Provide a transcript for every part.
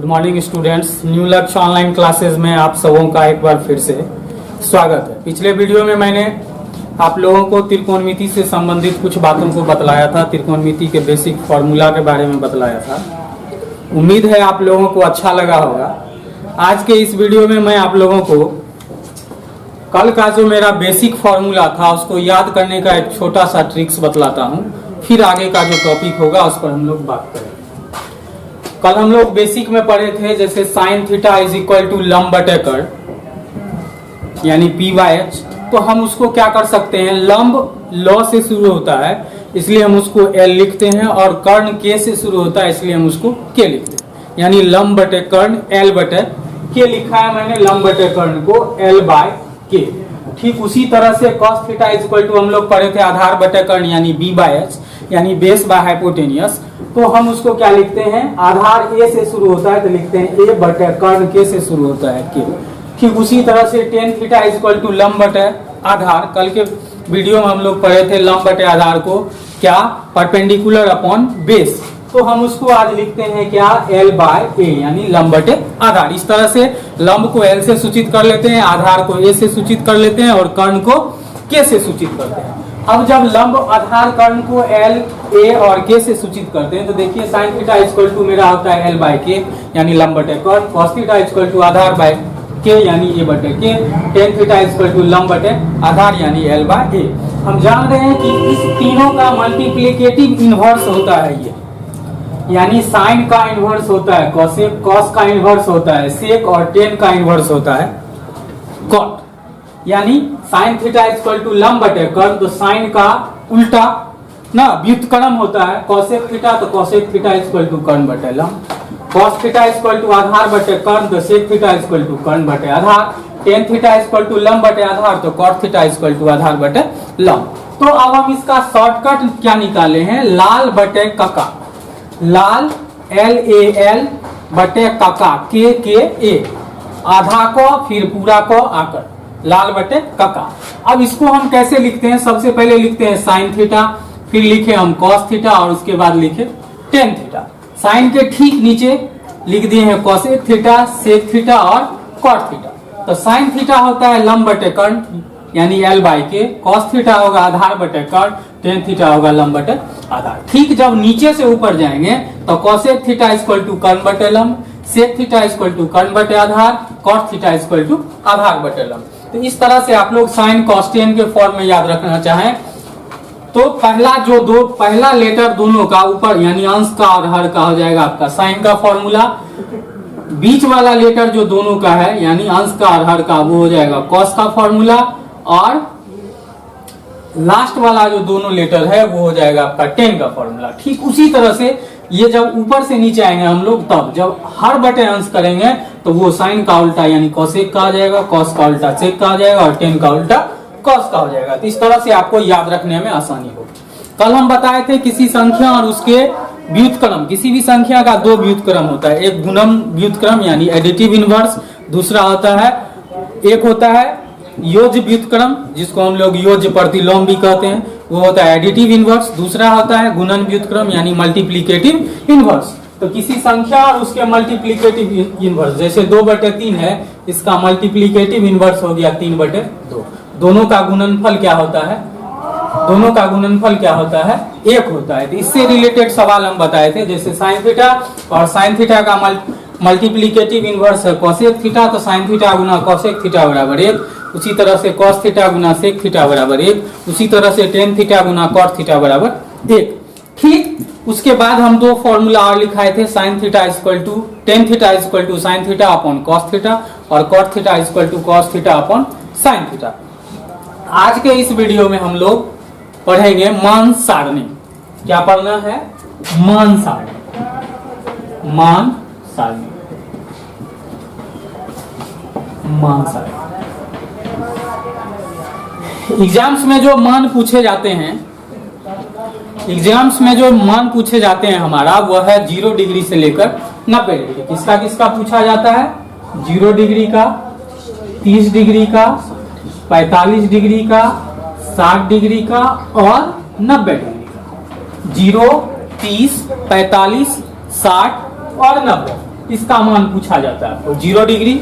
Morning students, new लक्ष्य online classes में आप सबों का एक बार फिर से स्वागत है। पिछले वीडियो में मैंने आप लोगों को त्रिकोणमिति से संबंधित कुछ बातों को बतलाया था, त्रिकोणमिति के बेसिक फॉर्मूला के बारे में बतलाया था। उम्मीद है आप लोगों को अच्छा लगा होगा। आज के इस वीडियो में मैं आप लोगों को कल का जो मेरा बेसिक फॉर्मूला था उसको याद करने का एक छोटा सा ट्रिक्स बतलाता हूँ, फिर आगे का जो टॉपिक होगा उस पर हम लोग बात करेंगे। कल हम लोग बेसिक में पढ़े थे जैसे sine theta is equal to लंब बटे कर्ण यानी पी बाय एच। तो हम उसको क्या कर सकते हैं, लंब लॉ से शुरू होता है इसलिए हम उसको एल लिखते हैं, और कर्ण के से शुरू होता है इसलिए हम उसको के लिखते हैं, यानी लंब बटे कर्ण एल बटे के लिखा है मैंने, लंब बटे कर्ण को एल बाय के। ठीक उसी तरह से cos theta is equal to हम लोग पढ़े थे आधार बटे कर्ण यानी बी बाय एच यानी बेस बाय हाइपोटेनियस। तो हम उसको क्या लिखते हैं, आधार ए से शुरू होता है तो लिखते हैं ए बटे कर्ण के से शुरू होता है के। ठीक उसी तरह से tan theta is equal to लंब बटे आधार, कल के वीडियो में हम लोग पढ़े थे लंब बटे आधार को क्या, परपेंडिकुलर अपॉन बेस। तो हम उसको आज लिखते हैं क्या, एल बाय ए यानी लंब बटे आधार। इस तरह से लंब को एल से सूचित कर लेते हैं, आधार को ए से सूचित कर लेते हैं और कर्ण को के से सूचित करते हैं। अब जब लंब आधार कर्ण को एल ए और के से सूचित करते हैं तो देखिए साइन थीटा इक्वल टू मेरा होता है एल बाय के यानी लंब बटे कर्ण, कॉस थीटा इक्वल टू आधार बाय के यानी ए बटे के, टेन थीटा इक्वल टू लंब बटे आधार यानी एल बाय ए। हम जान रहे हैं कि इस तीनों का मल्टीप्लिकेटिव इनवर्स होता है ये, यानी साइन का इनवर्स होता है कॉसेक, कॉस का इनवर्स होता है सेक और टेन का इनवर्स होता है कॉट। यानी साइन थीटा इक्वल टू लंब बटे कर्ण, तो साइन का उल्टा ना व्युत्क्रम होता है कॉसेक थीटा, तो कॉसेक थीटा इक्वल टू कर्ण बटे लंब। कॉस थीटा इक्वल टू आधार बटे कर्ण, तो सेक थीटा इक्वल टू कर्ण बटे आधार। टेन थीटा इक्वल टू लंब बटे आधार, तो कॉट थीटा इक्वल टू आधार बटे लंब। तो अब हम इसका शॉर्टकट क्या निकाले हैं, लाल बटे कका, लाल एल ए एल बटे कका के ए, आधा को फिर पूरा को आकर लाल बटे कका। अब इसको हम कैसे लिखते हैं, सबसे पहले लिखते हैं साइन थीटा, फिर लिखे हम कॉस थीटा और उसके बाद लिखे टेन थीटा। साइन के ठीक नीचे लिख दिए हैं कॉसेक थीटा, सेक थीटा और कॉट थीटा। तो साइन थीटा होता है लंब बटे कर्ण यानी एल बाय के, कॉस थीटा होगा आधार बटे कर्ण, टेन थीटा होगा लंब बटे आधार। ठीक जब नीचे से ऊपर जाएंगे तो कॉसेक थीटा इक्वल टू कर्ण बटे लंब, सेक थीटा इक्वल टू कर्ण बटे आधार, कॉट थीटा इक्वल टू आधार बटे लंब। तो इस तरह से आप लोग साइन कॉस टेन के फॉर्म में याद रखना चाहें तो पहला लेटर दोनों का ऊपर यानी अंश का और हर का हो जाएगा आपका साइन का फॉर्मूला, बीच वाला लेटर जो दोनों का है यानी अंश का और हर का वो हो जाएगा कॉस का फॉर्मूला, और लास्ट वाला जो दोनों लेटर है वो हो जाएगा आपका टेन का फॉर्मूला। ठीक उसी तरह से ये जब ऊपर से नीचे आएंगे हम लोग तब जब हर बटे अंश करेंगे तो वो साइन का उल्टा यानी कॉसेक का आ जाएगा, कॉस का उल्टा सेक का आ जाएगा और टेन का उल्टा कॉस का हो जाएगा। तो इस तरह से आपको याद रखने में आसानी होगी। कल हम बताए थे किसी संख्या और उसके व्युत्क्रम, किसी भी संख्या का दो व्युत्क्रम होता है, एक गुणन व्युत्क्रम यानी एडिटिव इनवर्स, दूसरा होता है एक होता है योज्य व्युत्क्रम जिसको हम लोग योज्य प्रतिलोम भी कहते हैं, वो होता है एडिटिव इनवर्स। दूसरा होता है गुणन व्युत्क्रम यानी मल्टीप्लिकेटिव इनवर्स। तो किसी संख्या और उसके मल्टीप्लिकेटिव इनवर्स, जैसे 2/3 है, इसका मल्टीप्लिकेटिव इनवर्स हो गया 3/2। दोनों का गुणनफल क्या होता है, दोनों का गुणनफल क्या होता है, 1 होता है। तो इससे रिलेटेड सवाल हम बताए थे, जैसे साइन थीटा और साइन थीटा का मल्टीप्लिकेटिव इनवर्स है कॉसेक थीटा, तो साइन थीटा गुना कॉसेक थीटा बराबर 1। उसी तरह से कॉस थीटा गुना सेक थीटा बराबर 1, उसी तरह से टेन थीटा गुना कॉट थीटा बराबर 1। ठीक उसके बाद हम दो फॉर्मूला और लिखाए थे, sine theta equal to tan theta equal to sine theta upon cos theta और cot theta equal to cos theta upon sine theta. आज के इस वीडियो में हम लोग पढ़ेंगे मान सारणी। क्या पढ़ना है, मान सारणी, मान सारणी, मान सारणी। एग्जाम्स में जो मान पूछे जाते हैं, एग्जाम्स में जो मान पूछे जाते हैं हमारा वह है 0 डिग्री से लेकर 90 डिग्री। किसका किसका पूछा जाता है, 0 डिग्री का, 30 डिग्री का, 45 डिग्री का, 60 डिग्री का और 90 डिग्री का। 0, 30, 45, 60 और 90। इसका मान पूछा जाता है आपको। 0 डिग्री,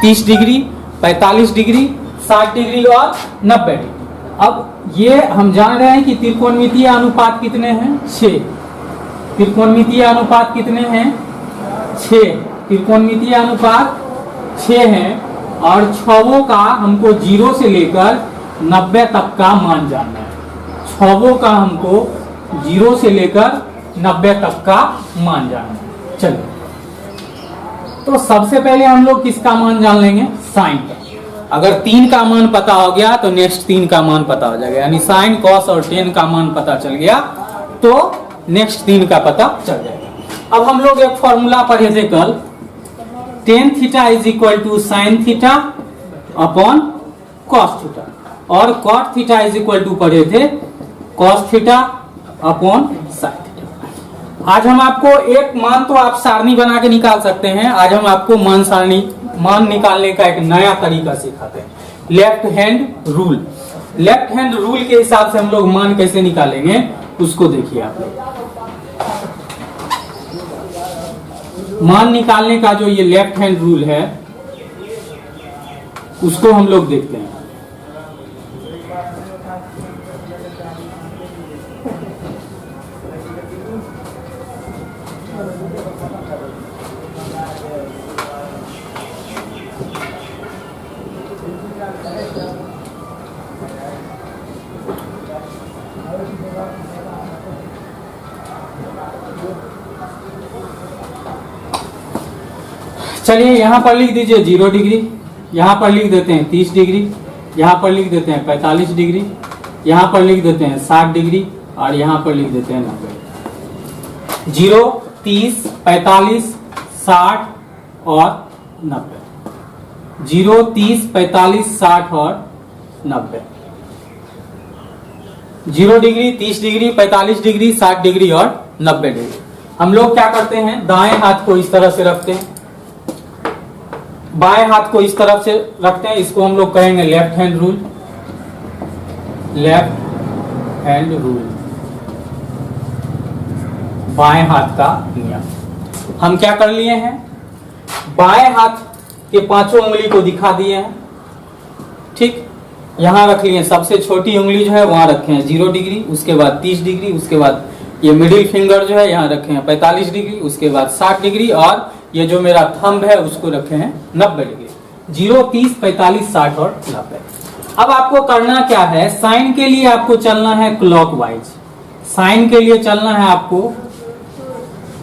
30 डिग्री, 45 डिग्री, 60 डिग्री और 90 डिग्री। अब ये हम जान रहे हैं कि त्रिकोणमितीय अनुपात कितने हैं? 6। त्रिकोणमितीय अनुपात कितने हैं? 6। त्रिकोणमितीय अनुपात 6 हैं और छवों का हमको 0 से लेकर 90 तक का मान जानना है। छवों का हमको 0 से लेकर 90 तक का मान जानना है। चलिए, तो सबसे पहले हम लोग किसका मान जान लेंगे? साइन का। अगर 3 का मान पता हो गया तो नेक्स्ट 3 का मान पता हो जाएगा, यानी साइन, कॉस और टेन का मान पता चल गया तो नेक्स्ट 3 का पता चल जाएगा। अब हम लोग एक फॉर्मूला पढ़े थे कल, tan theta is equal to sine theta upon cos theta, और cot theta is equal to पढ़े थे cos theta upon sine theta. आज हम आपको एक मान, तो आप सारणी बना के निकाल सकते हैं, आज हम आपको मान निकालने का एक नया तरीका सिखाते हैं, left hand rule. Left hand rule के हिसाब से हम लोग मान कैसे निकालेंगे उसको देखिए आप लोग। मान निकालने का जो ये लेफ्ट हैंड रूल है उसको हम लोग देखते हैं। चलिए यहां पर लिख दीजिए 0 डिग्री, यहां पर लिख देते हैं 30 डिग्री, यहां पर लिख देते हैं 45 डिग्री, यहां पर लिख देते हैं 60 डिग्री और यहां पर लिख देते हैं 90। 0, 30, 45, 60 और 90। 0, 30, 45, 60 और 90। 0 डिग्री, 30 डिग्री, 45 डिग्री, 60 डिग्री और 90 डिग्री। हम लोग क्या करते हैं, दाएं हाथ को इस तरह से रखते हैं, बाएं हाथ को इस तरफ से रखते हैं, इसको हम लोग कहेंगे left hand rule. Left hand rule, बाएं हाथ का नियम। हम क्या कर लिए हैं, बाएं हाथ के पांचों उंगली को दिखा दिए हैं, ठीक। यहां रख लिए, सबसे छोटी उंगली जो है वहां रखे हैं 0 डिग्री, उसके बाद 30 डिग्री, उसके बाद ये मिडिल फिंगर जो है यहाँ रखे हैं 45 डिग्री, उसके बाद 60 डिग्री और ये जो मेरा थंब है उसको रखे हैं 90 डिग्री। 0, 30, 45, 60 और 90। अब आपको करना क्या है, साइन के लिए आपको चलना है क्लॉकवाइज। साइन के लिए चलना है आपको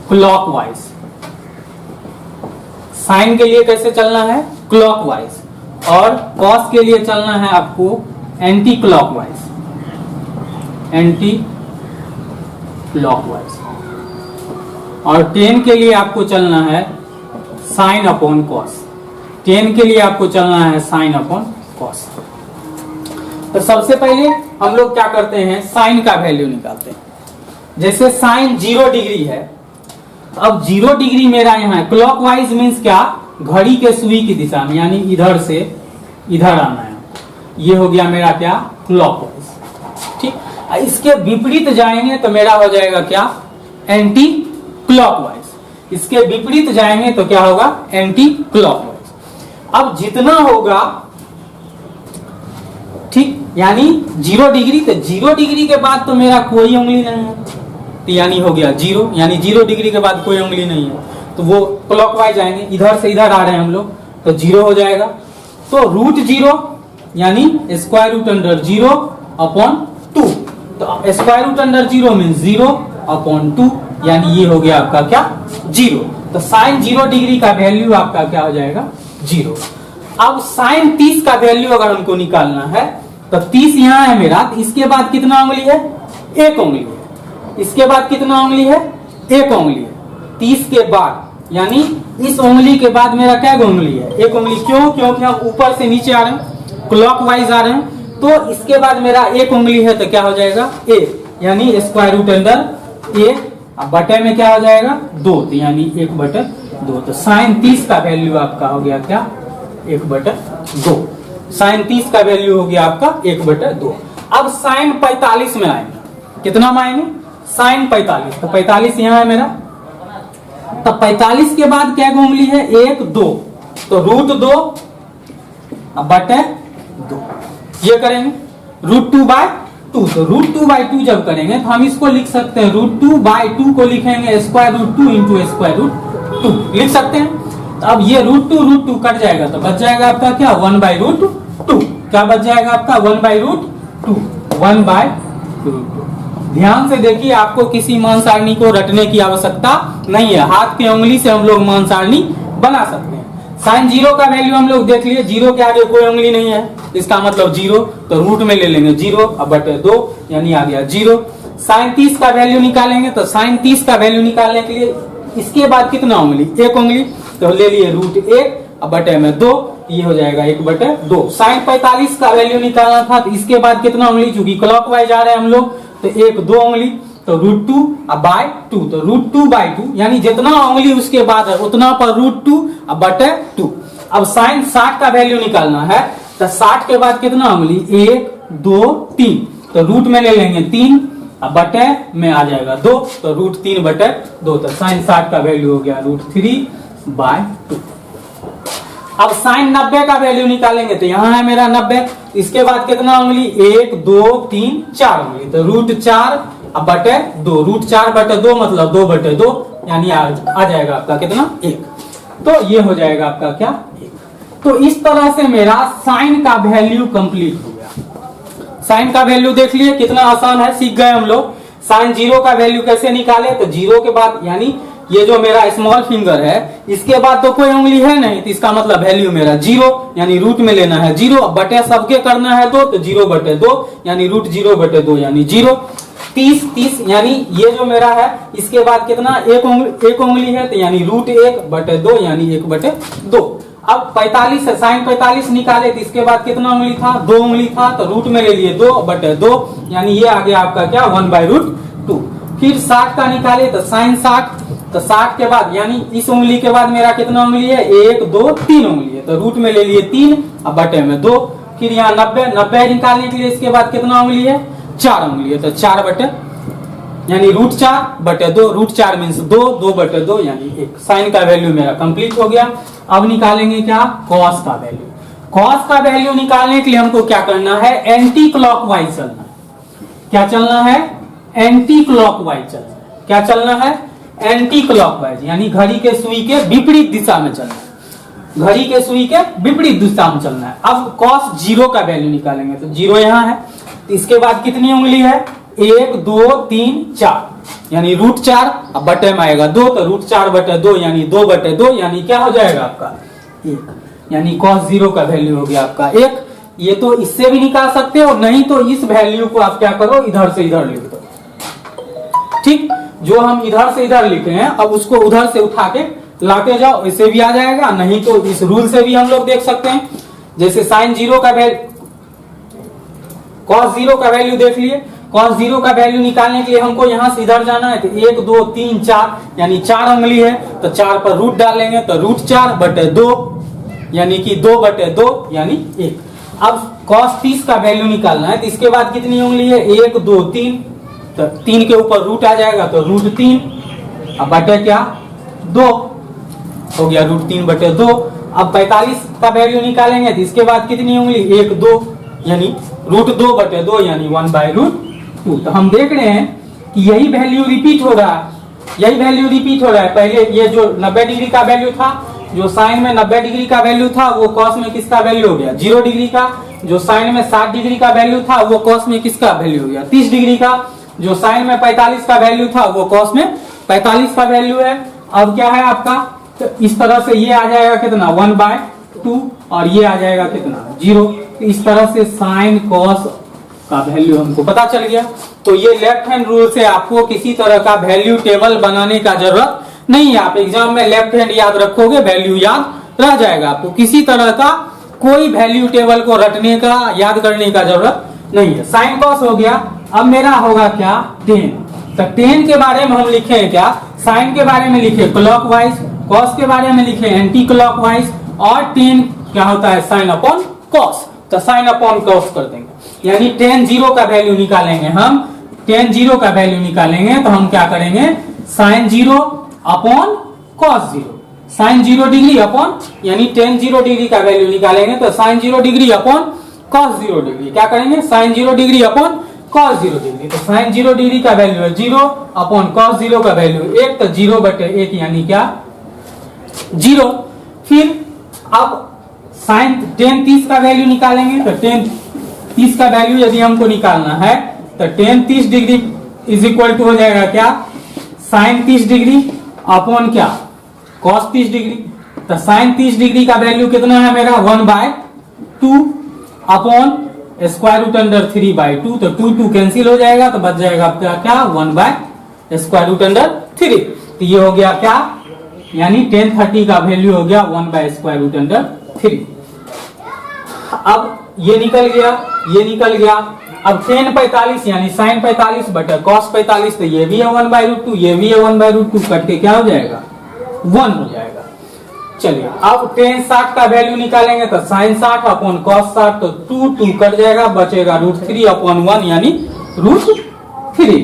क्लॉकवाइज। साइन के लिए कैसे चलना है? क्लॉकवाइज। और कॉस के लिए चलना है आपको एंटी क्लॉकवाइज। Anti clockwise. और टेन के लिए आपको चलना है साइन अपॉन कॉस। टेन के लिए आपको चलना है साइन अपॉन कॉस। तो सबसे पहले हम लोग क्या करते हैं, साइन का वैल्यू निकालते हैं। जैसे साइन 0 डिग्री है, अब 0 डिग्री मेरा यहाँ है, क्लॉकवाइज मीन्स क्या, घड़ी के सुई की दिशा में, यानी इधर से इधर आना है। ये हो गया मेरा क्या, क्लॉकवाइज, ठीक। इसके विपरीत जाएंगे तो मेरा हो जाएगा क्या, एंटी क्लॉकवाइज। इसके विपरीत जाएंगे तो क्या होगा, एंटी क्लॉकवाइज। अब जितना होगा, ठीक, यानी 0 डिग्री, तो 0 डिग्री के बाद तो मेरा कोई उंगली नहीं है, तो यानी हो गया 0, यानी 0 डिग्री के बाद कोई उंगली नहीं है, तो वो क्लॉकवाइज आएंगे, इधर से इधर आ रहे हैं हम लोग, तो 0 हो जाएगा। तो √0 यानी स्क्वायर रूट अंडर 0 अपॉन 2, तो square root under 0 mean 0 upon 2, यानी ये हो गया आपका क्या, 0। तो साइन 0 डिग्री का वैल्यू आपका क्या हो जाएगा, 0। अब साइन 30 का वैल्यू अगर हमको निकालना है तो 30 यहाँ है मेरा, तो इसके बाद कितना उंगली है, 1 उंगली है। इसके बाद कितना उंगली है, 1 उंगली है। 30 के बाद, यानी इस उंगली के बाद मेरा क्या उंगली है, 1 उंगली। क्यों, क्योंकि हम ऊपर से नीचे आ रहे हैं, क्लॉकवाइज आ रहे हैं, तो इसके बाद मेरा 1 उंगली है, तो क्या हो जाएगा 1, यानी स्क्वायर रूट अंडर 1, बटे में क्या हो जाएगा 2, तो यानी 1/2। तो साइन 30 का वैल्यू आपका हो गया क्या, 1/2। साइन 30 का वैल्यू हो गया आपका 1/2। अब साइन 45 में आएंगे, कितना में आएंगे, साइन 45, तो 45 यहाँ है मेरा, तो 45 के बाद क्या उंगली है, 1 2, तो √2 बटे 2 ये करेंगे। √2/2, तो √2/2 जब करेंगे तो हम इसको लिख सकते हैं √2/2 को लिखेंगे √2 इंटू √2 लिख सकते हैं। तो अब ये √2 कट जाएगा तो बच जाएगा आपका क्या 1/√2, क्या बच जाएगा आपका 1/√2, 1/√2। ध्यान से देखिए, आपको किसी मान सारणी को रटने की आवश्यकता नहीं है, हाथ की उंगली से हम लोग मान सारणी बना सकते हैं। साइन 0 का वैल्यू हम लोग देख लिए, 0 के आगे कोई उंगली नहीं है, इसका मतलब 0, तो रूट में ले लेंगे 0 बटे 2 यानी आ गया 0। साइन 30 का वैल्यू निकालेंगे तो साइन 30 का वैल्यू निकालने के लिए इसके बाद कितना उंगली, 1 उंगली, तो ले लिए √1 बटे में 2, ये हो जाएगा 1/2। साइन 45 का वैल्यू निकालना था तो इसके बाद कितना उंगली, चूंकि क्लॉकवाइज आ रहे हैं हम लोग तो 1 2 उंगली, तो √2/2, तो √2/2 यानी जितना उंगली उसके बाद है उतना पर √2/2। अब साइन 60 का वैल्यू निकालना है तो 60 के बाद कितना उंगली, 1 2 3, तो रूट में ले लेंगे 3 बटे में आ जाएगा 2, तो √3/2, तो साइन 60 का वैल्यू हो गया √3/2। अब साइन 90 का वैल्यू निकालेंगे तो यहाँ है मेरा 90, इसके बाद कितना उंगली, 1 2 3 4 उंगली, तो √4/2, √4/2 मतलब 2/2 यानी आ जाएगा आपका कितना 1, तो ये हो जाएगा आपका क्या 1। तो इस तरह से मेरा साइन का वैल्यू कंप्लीट हो गया। साइन का वैल्यू देख लिए कितना आसान है, सीख गए हम लोग। साइन 0 का वैल्यू कैसे निकाले, तो 0 के बाद यानी ये जो मेरा स्मॉल फिंगर है इसके बाद तो कोई उंगली है नहीं, तो इसका मतलब वैल्यू मेरा 0 यानी रूट में लेना है 0 बटे सबके करना है 2, तो 0/2 यानी √0/2 यानी 0। 30 यानी ये जो मेरा है इसके बाद कितना, एक उंगली है तो यानी √1/2 यानी 1/2। अब 45 है, साइन 45 निकाले तो इसके बाद कितना उंगली था, 2 उंगली था, तो रूट में ले लिए 2/2 यानी ये आ गया आपका क्या 1/√2। फिर 60 का निकाले तो साइन 60, तो 60 के बाद यानी इस उंगली के बाद मेरा कितना उंगली है, 1 2 3 उंगली है, तो रूट में ले लिए 3 बटे में 2। फिर यहाँ 90 निकालने के लिए इसके बाद कितना उंगली है, 4 उंगली है, तो 4 बटे यानी √4/2, √4 मीन्स 2/2 यानी 1। साइन का वैल्यू मेरा कंप्लीट हो गया। अब निकालेंगे क्या, कॉस का वैल्यू। कॉस का वैल्यू निकालने के लिए हमको क्या करना है, एंटी क्लॉकवाइज चलना है। क्या चलना है, एंटी क्लॉकवाइज चलना है। क्या चलना है, एंटी क्लॉकवाइज यानी घड़ी के सुई के विपरीत दिशा में चलना है, घड़ी के सुई के विपरीत दिशा में चलना है। अब cos 0 का वैल्यू निकालेंगे तो 0 यहाँ है, तो इसके बाद कितनी उंगली है, 1 2 3 4 यानी √4 अब बटे में आएगा 2, तो √4/2 यानी 2/2 यानी क्या हो जाएगा आपका 1, यानी cos 0 का वैल्यू हो गया आपका 1। ये तो इससे भी निकाल सकते हो, नहीं तो इस वैल्यू को आप क्या करो, इधर से इधर लिख दो। ठीक, जो हम इधर से इधर लिखे हैं अब उसको उधर से उठा के लाते जाओ, इससे भी आ जाएगा, नहीं तो इस रूल से भी हम लोग देख सकते हैं। जैसे साइन 0 का वैल्यू, cos 0 का वैल्यू देख लिए, cos 0 का वैल्यू निकालने के लिए हमको यहां से इधर जाना है, तो 1 2 3 4 यानी 4 उंगली है, तो 4 पर रूट डालेंगे तो √4/2 यानी कि 2/2 यानी 1। अब cos 30 का वैल्यू निकालना है, तो इसके बाद कितनी उंगली है, 1 2 3, तो 3 के ऊपर रूट आ जाएगा तो √3 अब बटे क्या 2 हो गया, √3/2। अब 45 का वैल्यू निकालेंगे तो इसके बाद कितनी उंगली, 1 2 यानी √2/2 यानी 1/√2। तो हम देख रहे हैं कि यही वैल्यू रिपीट हो रहा है, यही वैल्यू रिपीट हो रहा है। पहले ये जो 90 डिग्री का वैल्यू था, जो साइन में 90 डिग्री का वैल्यू था वो कॉस में किसका वैल्यू हो गया, 0 डिग्री का। जो साइन में 60 डिग्री का वैल्यू था वो कॉस में किसका वैल्यू हो गया, 30 डिग्री का। जो साइन में 45 का वैल्यू था वो कॉस में 45 का वैल्यू है। अब क्या है आपका, तो इस तरह से ये आ जाएगा कितना 1/2 और ये आ जाएगा कितना 0। तो इस तरह से साइन कॉस का वैल्यू हमको पता चल गया। तो ये लेफ्ट हैंड रूल से आपको किसी तरह का वैल्यू टेबल बनाने का जरूरत नहीं है। आप एग्जाम में लेफ्ट हैंड याद रखोगे, वैल्यू याद रह जाएगा। आपको किसी तरह का कोई वैल्यू टेबल को रटने का, याद करने का जरूरत नहीं है। साइन कॉस हो गया। अब मेरा होगा क्या, टेन। तो टेन के बारे में हम लिखे क्या, साइन के बारे में लिखे क्लॉकवाइज, कॉस के बारे में लिखे एंटी क्लॉकवाइज, और टेन क्या होता है साइन अपॉन कॉस। तो साइन अपॉन कॉस कर देंगे, यानी tan 0 का वैल्यू निकालेंगे हम। tan 0 का वैल्यू निकालेंगे तो हम क्या करेंगे, sine 0 upon cos 0, sine 0 degree upon यानी टेन 0 डिग्री का वैल्यू निकालेंगे तो sine 0 degree upon cos 0 degree, क्या करेंगे sine 0 degree upon cos 0 degree, तो साइन 0 डिग्री का वैल्यू है 0 अपॉन कॉस 0 का वैल्यू 1, तो 0/1 यानी क्या 0। फिर अब साइन टेन 30 का वैल्यू निकालेंगे, तो टेन 30 का वैल्यू यदि हमको निकालना है तो tan 30 degree is equal to हो जाएगा क्या साइन 30 डिग्री अपॉन क्या कॉस 30 डिग्री, तो साइन 30 डिग्री का वैल्यू कितना है मेरा 1/2 अपॉन स्क्वायर रूट अंडर 3/2, तो 2 कैंसिल हो जाएगा तो बच जाएगा आपका क्या 1/स्क्वायर रूट अंडर 3, तो ये हो गया क्या यानी टेन 30 का वैल्यू हो गया 1/स्क्वायर रूट अंडर 3। अब ये निकल गया, अब टेन 45 यानी साइन 45 बटा कॉस 45, तो ये भी है 1/√2, ये भी है 1/√2, कट के क्या हो जाएगा 1 हो जाएगा। चलिए अब टेन 60 का वैल्यू निकालेंगे तो साइन 60 अपॉन कॉस 60, तो 2 कट जाएगा, बचेगा √3 अपॉन 1 यानी √3।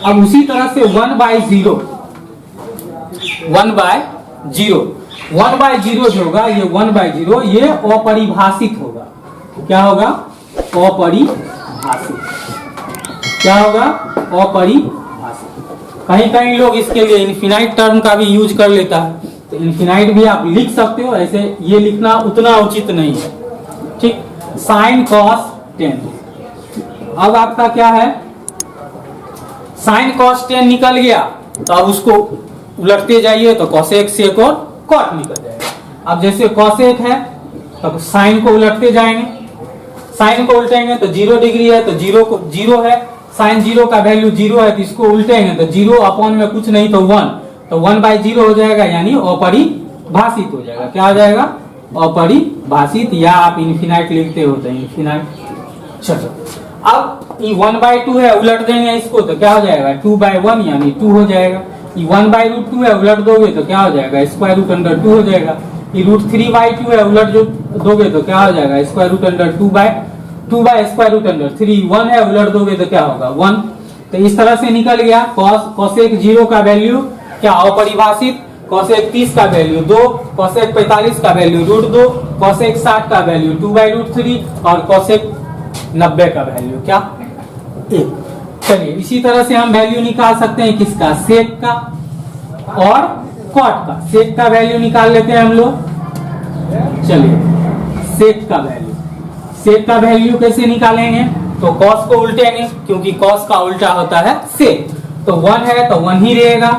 अब उसी तरह से 1/0 जो होगा ये 1/0 ये अपरिभाषित होगा, क्या होगा अपरिभाषित, क्या होगा अपरिभाषित। कहीं कहीं लोग इसके लिए इनफिनाइट टर्म का भी यूज कर लेता है, तो इनफिनाइट भी आप लिख सकते हो, ऐसे ये लिखना उतना उचित नहीं है, ठीक। साइन कॉस 10, अब आपका क्या है साइन कॉस 10 निकल गया, तो अब उसको उलटते जाइए तो कोसेक सेक और कॉट निकल जाएगा। अब जैसे कोसेक है तो साइन को उलटते जाएंगे, साइन को उल्टेंगे तो 0 डिग्री है तो 0 है, साइन 0 का वैल्यू 0 है तो इसको उल्टेंगे तो 0 अपॉन में कुछ नहीं तो 1, तो 1/0 हो जाएगा यानी अपरिभाषित हो जाएगा, क्या हो जाएगा अपरिभाषित, या आप इनफिनाइट लिखते हो तो इनफिनाइट। चलो अब ये 1/2 है उलट देंगे इसको तो क्या हो जाएगा 2/1 यानी 2 हो जाएगा, ये 1/√2 है उलट दोगे तो क्या हो जाएगा स्क्वायर रूट अंडर 2 हो जाएगा, ये √3/2 है उलट जो दोगे तो क्या हो जाएगा स्क्वायर रूट अंडर 2/स्क्वायर रूट अंडर 3, 1 है उलट दोगे तो क्या होगा 1। तो इस तरह से निकल गया कोसेक 0 का वैल्यू क्या अपरिभाषित, कोसेक 30 का वैल्यू 2, कोसेक 45 का वैल्यू √2, कोसेक 60 का वैल्यू 2/√3 और कोसेक 90 का वैल्यू क्या 1। चलिए इसी तरह से हम वैल्यू निकाल सकते हैं किसका सेक का और कॉट का। सेक का वैल्यू निकाल लेते हैं हम लोग, चलिए सेक का वैल्यू कैसे निकालेंगे, तो कॉस को उल्टेंगे क्योंकि कॉस का उल्टा होता है सेक, तो 1 है तो 1 ही रहेगा,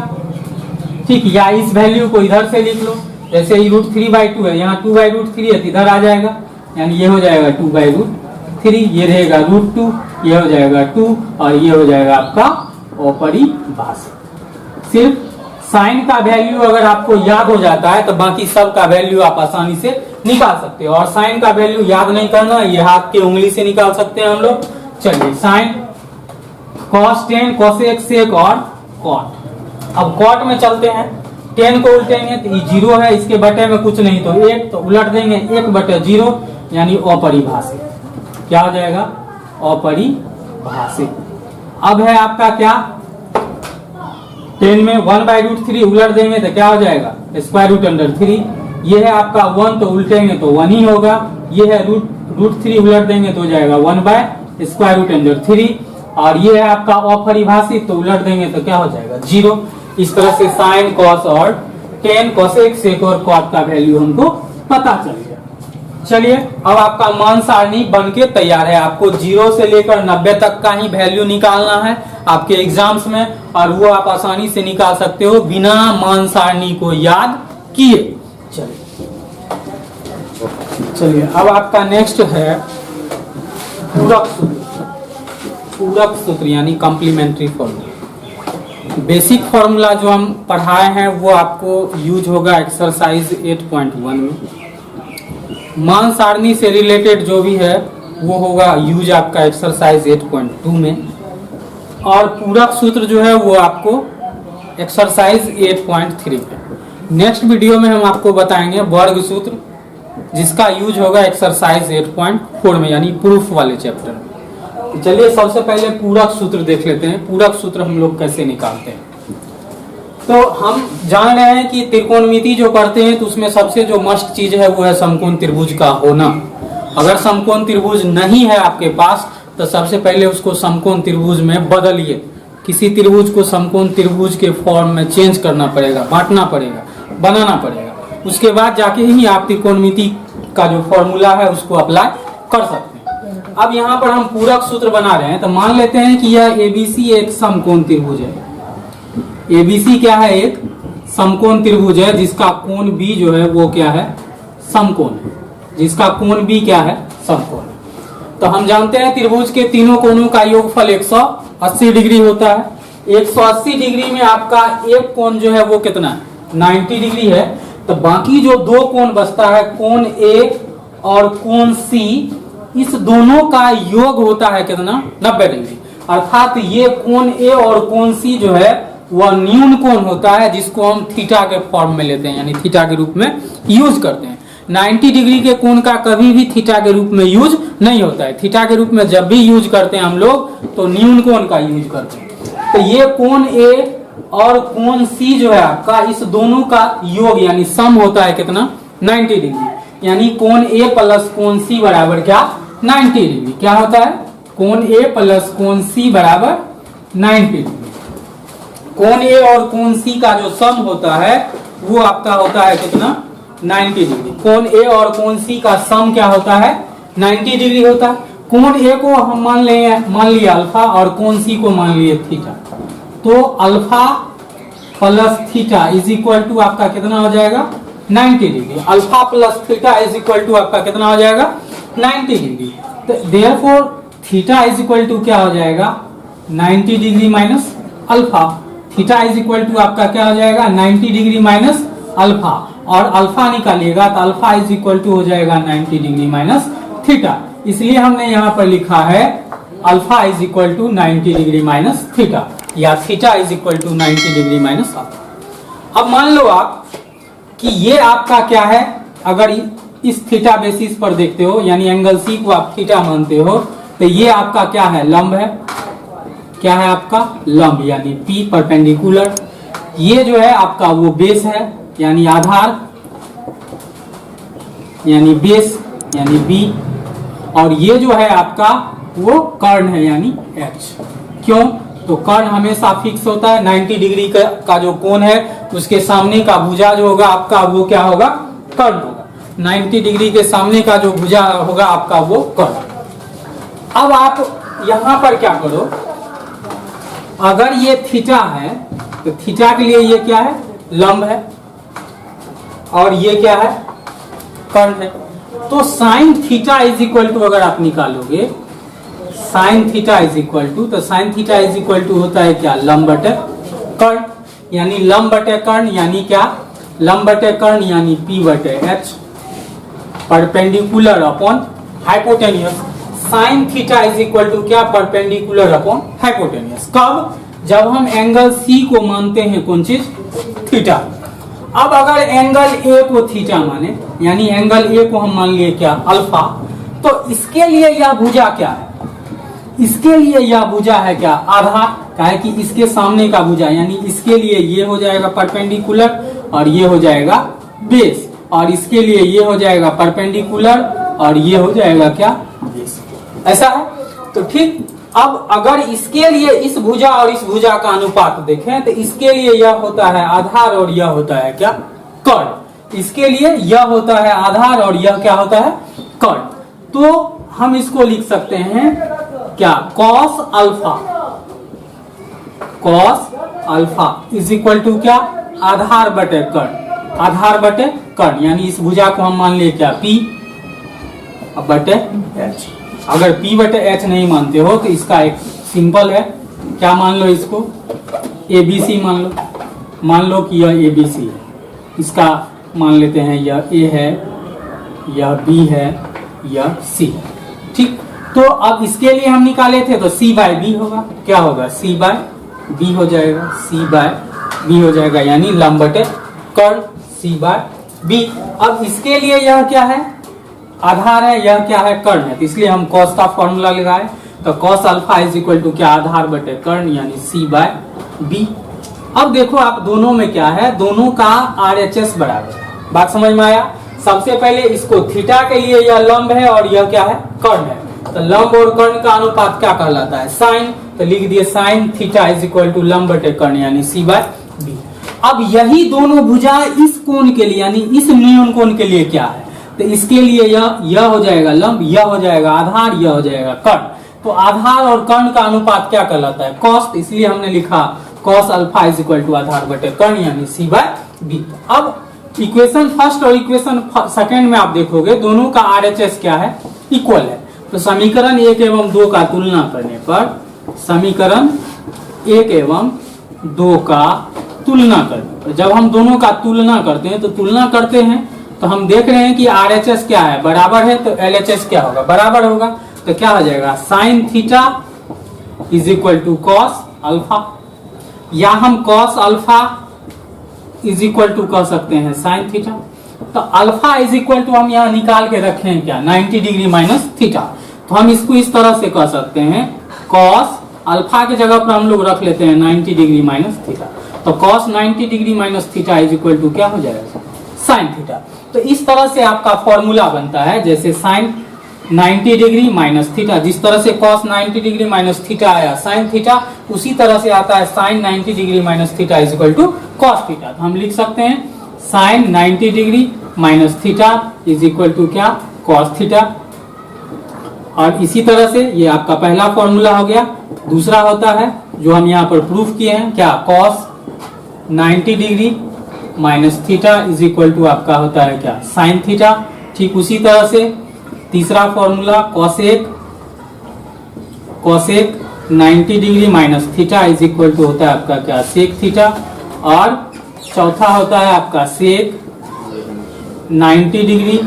ठीक। या इस वैल्यू को इधर से लिख लो, जैसे ये √3/2 है यहाँ 2/√3 है तो इधर आ जाएगा यानी ये हो जाएगा 2/√3, ये रहेगा √2, ये हो जाएगा 2 और ये हो जाएगा आपका अपरिभाषित। सिर्फ साइन का वैल्यू अगर आपको याद हो जाता है तो बाकी सब का वैल्यू आप आसानी से निकाल सकते हो, और साइन का वैल्यू याद नहीं करना, ये हाथ की उंगली से निकाल सकते हैं हम लोग। चलिए साइन cos 10 कोसेक सेक और कॉट। अब कॉट में चलते हैं, 10 को उल्टेंगे तो ये 0 है, इसके बटे में कुछ नहीं तो 1, तो उलट देंगे 1/0 यानी अपरिभाषित, क्या हो जाएगा अपरिभाषित। अब है आपका क्या 10 में 1/√3 उलट देंगे तो क्या हो जाएगा स्क्वायर रूट अंडर 3, ये है आपका 1 तो उल्टेंगे तो 1 ही होगा, ये है √3 उलट देंगे तो हो जाएगा 1/स्क्वायर रूट अंडर 3, और ये है आपका अपरिभाषित तो उलट देंगे तो क्या हो जाएगा 0। इस तरह से साइन कॉस और 10 कोसेक सेक और कॉट का वैल्यू हमको पता चल गया। चलिए अब आपका मान सारणी बन के तैयार है, आपको 0 से लेकर 90 तक का ही वैल्यू निकालना है आपके एग्जाम्स में, और वो आप आसानी से निकाल सकते हो बिना मान सारणी को याद किए। चलिए अब आपका नेक्स्ट है पूरक सूत्र यानी कॉम्प्लीमेंट्री फॉर्मूला। बेसिक फॉर्मूला जो हम पढ़ाए हैं वो आपको यूज होगा एक्सरसाइज 8.1 में, मान सारणी से रिलेटेड जो भी है वो होगा यूज आपका एक्सरसाइज 8.2 में, और पूरक सूत्र जो है वो आपको एक्सरसाइज 8.3 पे। नेक्स्ट वीडियो में हम आपको बताएंगे वर्ग सूत्र, जिसका यूज होगा एक्सरसाइज 8.4 में यानी प्रूफ वाले चैप्टर में। चलिए सबसे पहले पूरक सूत्र देख लेते हैं, पूरक सूत्र हम लोग कैसे निकालते हैं। तो हम जान रहे हैं कि त्रिकोणमिति जो करते हैं तो उसमें सबसे जो मस्ट चीज है वो है समकोण त्रिभुज का होना। अगर समकोण त्रिभुज नहीं है आपके पास तो सबसे पहले उसको समकोण त्रिभुज में बदलिए। किसी त्रिभुज को समकोण त्रिभुज के फॉर्म में चेंज करना पड़ेगा, बांटना पड़ेगा, बनाना पड़ेगा। उसके बाद जाके ही आप त्रिकोणमिति का जो फॉर्मूला है उसको अप्लाई कर सकते हैं। अब यहाँ पर हम पूरक सूत्र बना रहे हैं, तो मान लेते हैं कि यह एबीसी एक समकोण त्रिभुज है। एबीसी क्या है? एक समकोण त्रिभुज है जिसका कोण बी जो है वो क्या है? समकोण है। जिसका कोण बी क्या है? समकोण। तो हम जानते हैं त्रिभुज के तीनों कोणों का योगफल 180 डिग्री होता है। 180 डिग्री में आपका एक कोण जो है वो कितना है? 90 डिग्री है। तो बाकी जो दो कोण बचता है, कोण ए और कोण सी, इस दोनों का योग होता है कितना? 90 डिग्री। अर्थात ये कोण ए और कोण सी जो है वह न्यून कोण होता है, जिसको हम थीटा के फॉर्म में लेते हैं, यानी थीटा के रूप में यूज करते हैं। 90 डिग्री के कोण का कभी भी थीटा के रूप में यूज नहीं होता है। थीटा के रूप में जब भी यूज करते हैं हम लोग तो न्यून कोण का यूज करते हैं। तो ये कोण ए और कोण सी जो है आपका, इस दोनों का योग यानी सम होता है कितना? 90 डिग्री। यानी कोण ए प्लस कोण सी बराबर क्या? 90 डिग्री। क्या होता है? कोण ए प्लस कोण सी बराबर 90 डिग्री। कोण ए और कोण सी का जो सम होता है वो आपका होता है कितना? 90 डिग्री। कोण ए और कोण सी का सम क्या होता है? 90 डिग्री होता है। कोण ए को हम मान लिए अल्फा और कोण सी को मान लिए थीटा। तो alpha plus theta is equal to आपका कितना हो जाएगा? 90 degree. Alpha plus theta is equal to आपका कितना हो जाएगा? 90 डिग्री। तो therefore theta is equal to क्या हो जाएगा? 90 degree minus alpha. Theta is equal to आपका क्या हो जाएगा? 90 डिग्री माइनस अल्फा। और अल्फा निकालिएगा तो अल्फा इज इक्वल टू हो जाएगा 90 डिग्री माइनस थीटा। इसलिए हमने यहाँ पर लिखा है alpha is equal to 90 degree minus theta, या theta is equal to 90 degree minus alpha. अब मान लो आप कि ये आपका क्या है? अगर इस थीटा बेसिस पर देखते हो, यानी एंगल सी को आप थीटा मानते हो, तो ये आपका क्या है? लंब है। क्या है आपका? लंब, यानी पी परपेंडिकुलर। ये जो है आपका वो बेस है, यानी आधार, यानी बेस, यानी बी। और ये जो है आपका वो कर्ण है, यानी एच। क्यों? तो कर्ण हमेशा फिक्स होता है। 90 डिग्री का जो कोण है उसके सामने का भुजा जो होगा आपका वो क्या होगा? कर्ण होगा। 90 डिग्री के सामने का जो भुजा होगा आपका वो कर्ण। अब आप यहां पर क्या करो, अगर ये थीटा है तो थीटा के लिए ये क्या है? लंब है। और ये क्या है? कर्ण है। तो sine theta is equal to अगर आप निकालोगे, sine theta is equal to, तो sine theta is equal to होता है क्या? लंब बटे कर्ण, यानी लंब बटे कर्ण, यानी क्या? लंब बटे कर्ण यानी पी बटे H, perpendicular upon hypotenuse. Sine theta is equal to क्या? Perpendicular upon hypotenuse. कब? जब हम एंगल सी को मानते हैं कौन चीज? थीटा। अब अगर एंगल ए को थीटा माने, यानी एंगल ए को हम मान लिए क्या? अल्फा, तो इसके लिए यह भुजा क्या है? इसके लिए यह भुजा है क्या? आधार। क्या है कि इसके सामने का भुजा, यानी इसके लिए ये हो जाएगा परपेंडिकुलर और ये हो जाएगा बेस, और इसके लिए ये हो जाएगा परपेंडिकुलर और ये हो जाएगा क्या? बेस। ऐसा है। तो ठीक, अब अगर इसके लिए इस भुजा और इस भुजा का अनुपात देखें तो इसके लिए यह होता है आधार और यह होता है क्या? कर्ण। इसके लिए यह होता है आधार और यह क्या होता है? कर्ण। तो हम इसको लिख सकते हैं क्या? Cos alpha, cos alpha is equal to क्या? आधार बटे कर्ण, आधार बटे कर्ण, यानी इस भुजा को हम मान लिए क्या? पी बटे एच। अगर P बटे एच नहीं मानते हो तो इसका एक सिंपल है, क्या मान लो इसको? ABC मान लो। मान लो कि यह ABC है, इसका मान लेते हैं यह A है, यह B है, यह C। ठीक, तो अब इसके लिए हम निकाले थे तो C बाय B होगा। क्या होगा? C बाय B हो जाएगा, C बाय B हो जाएगा, यानी लंब बटे कर्ण C बाय B। अब इसके लिए यह क्या है? आधार है, यह क्या है? कर्ण है। तो इसलिए हम कॉस का फॉर्मूला लगाए, तो cos alpha is equal to क्या? आधार बटे कर्ण, यानी C बाय B। अब देखो आप दोनों में क्या है, दोनों का RHS बराबर है। बात समझ में आया। सबसे पहले इसको थीटा के लिए यह लंब है और यह क्या है, कर्ण है। तो लंब और कर्ण का अनुपात क्या कहलाता है, साइन। तो लिख दिए sine theta is equal to लंब बटे कर्ण यानी C/B। अब यही दोनों भुजा इस कोण के लिए यानी इस न्यून कोण के लिए क्या है, तो इसके लिए यह हो जाएगा लंब, यह हो जाएगा आधार, यह हो जाएगा कर्ण। तो आधार और कर्ण का अनुपात क्या कहलाता है, कॉस। इसलिए हमने लिखा cos alpha is equal to आधार बटे कर्ण यानी C/B। अब इक्वेशन फर्स्ट और इक्वेशन सेकंड में आप देखोगे दोनों का RHS क्या है, इक्वल है। तो समीकरण 1 एवं 2 का तुलना करने पर, समीकरण 1 एवं 2 का तुलना करने पर, जब हम दोनों का तुलना करते हैं तो हम देख रहे हैं कि RHS क्या है, बराबर है। तो LHS क्या होगा, बराबर होगा। तो क्या हो जाएगा, sine theta is equal to cos alpha, या हम cos alpha is equal to कह सकते हैं साइन थीटा। तो अल्फा इज इक्वल टू हम यहाँ निकाल के रखे हैं क्या, 90 डिग्री माइनस थीटा। तो हम इसको इस तरह से कह सकते हैं, कॉस अल्फा की जगह पर हम लोग रख लेते हैं 90 डिग्री माइनस थीटा। तो cos 90 degree minus theta is equal to क्या हो जाएगा, साइन थीटा। तो इस तरह से आपका फॉर्मूला बनता है, जैसे साइन 90 डिग्री माइनस थीटा, जिस तरह से cos 90 डिग्री माइनस थीटा आया साइन थीटा, उसी तरह से आता है sine 90 degree minus theta is equal to cos theta. तो हम लिख सकते हैं sine 90 degree minus theta is equal to क्या, कॉस थीटा। और इसी तरह से ये आपका पहला फॉर्मूला हो गया। दूसरा होता है जो हम यहाँ पर प्रूफ किए हैं, क्या, cos 90 degree minus theta is equal to आपका होता है क्या, साइन थीटा। ठीक उसी तरह से तीसरा formula cosec 90 degree minus theta is equal to होता है आपका क्या, सेक थीटा। और चौथा होता है आपका sec 90 degree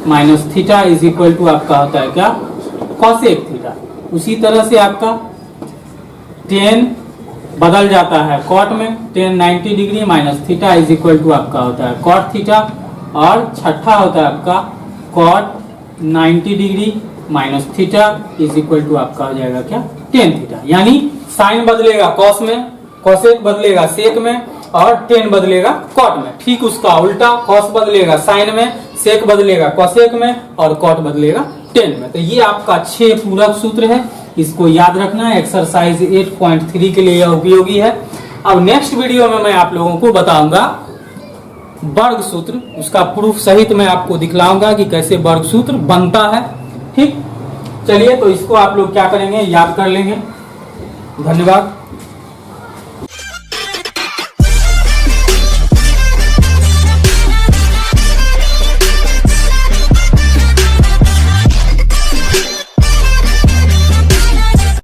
minus theta is equal to आपका होता है क्या, कोसेक थीटा। उसी तरह से आपका tan बदल जाता है कॉट में, tan 90 degree minus theta is equal to आपका होता है कॉट थीटा। और छठा होता है आपका cot 90 degree minus theta is equal to आपका हो जाएगा क्या, tan थीटा। यानी साइन बदलेगा कॉस में, कोसेक बदलेगा सेक में, और tan बदलेगा कॉट में। ठीक उसका उल्टा, कॉस बदलेगा साइन में, सेक बदलेगा कोसेक में, और कॉट बदलेगा tan में। तो ये आपका 6 पूरक सूत्र है, इसको याद रखना है। एक्सरसाइज 8.3 के लिए यह उपयोगी है। अब नेक्स्ट वीडियो में मैं आप लोगों को बताऊंगा वर्ग सूत्र, उसका प्रूफ सहित मैं आपको दिखलाऊंगा कि कैसे वर्ग सूत्र बनता है। ठीक, चलिए तो इसको आप लोग क्या करेंगे, याद कर लेंगे। धन्यवाद।